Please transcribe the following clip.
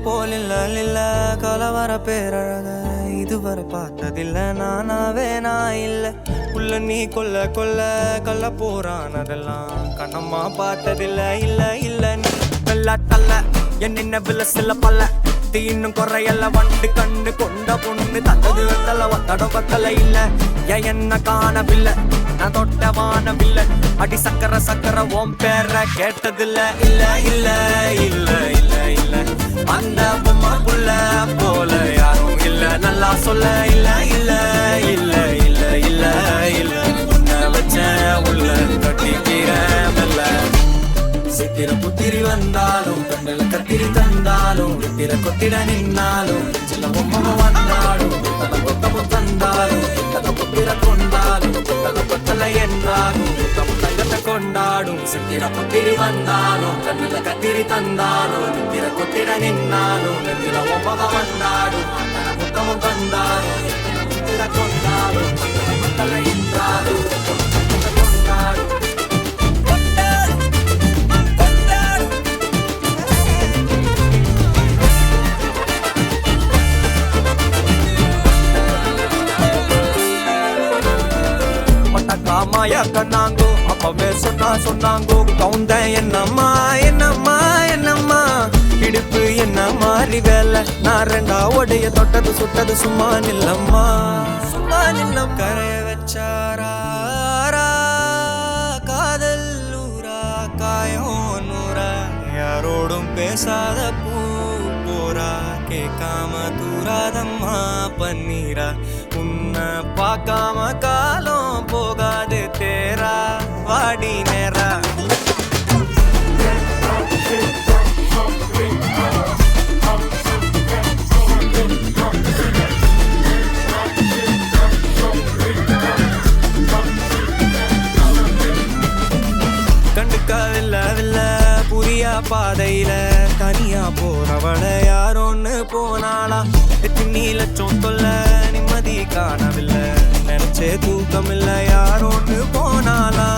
போலில்ல கலவர பேரழக இதுவரை பார்த்ததில்ல நானாவே நான் இல்ல உள்ள நீ கொல்ல கொல்ல கல்ல போறானதெல்லாம் கண்ணம்மா பார்த்ததில்ல இல்ல நீ வெள்ள தள்ள என்ன வில சில பல்ல இன்னும் குறையல்ல வண்டு கண்ணு கொண்ட பொண்ணு தந்தது வெத்தல ஒத்தட பத்தல இல்ல என்ன காணவில்லை நான் தொட்ட வானவில்லை அடி சக்கர ஓம் பேர கேட்டதில்ல இல்ல அந்த பொம்மாக்குள்ள போல யாரும் இல்ல நல்லா சொல்ல இல்ல உன்னை வச்ச உள்ள கட்டிக்கிற மெல்ல சித்திர புத்திரி வந்தாலும் கண்ணில கத்திரி தந்தாலும் வித்திர கொத்திட நின்னாலும் சில பொம்மை வந்தாலும் கொத்தமும் தந்தாலும் கொத்திர கொண்டாலும் கொத்தலை என்றாலும் தங்கத்தை கொண்டாடும் சித்திர புத்திரி வந்தாலும் கண்ணில கத்திரி தந்தாலும் வித்திர கொத்திட நின்னாலும் சில பொம்மை வந்தாலும் கொத்தமும் தந்தாலும் வித்திர கொண்டாலும் கொத்தலை என்றாலும் கொண்டாடும் மாயா கண்ணாங்கோ அப்பவே சொன்னாங்கோ கவுந்த என்னம்மா இடுப்பு என்ன மாறி வேலை நான் ரெண்டா உடைய தொட்டது சுட்டது சும்மா நில்லம் கரைய வச்சாரா காதல் ஊரா காயம் நூறா யாரோடும் பேசாத பூ போரா கேட்காம தூராதம்மா பன்னீரா உன்னை பார்க்காம காலம் போகாது தேரா வாடி நேரா கண்டுக்கவில்ல புரியா பாதையில தனியா போறவள யாரோன்னு போனாளா எத்தனை லட்சம் தொல்ல நிம்மதி காணவில்லை நினைச்சே தூக்கம் இல்ல யாரோன்னு போனாளா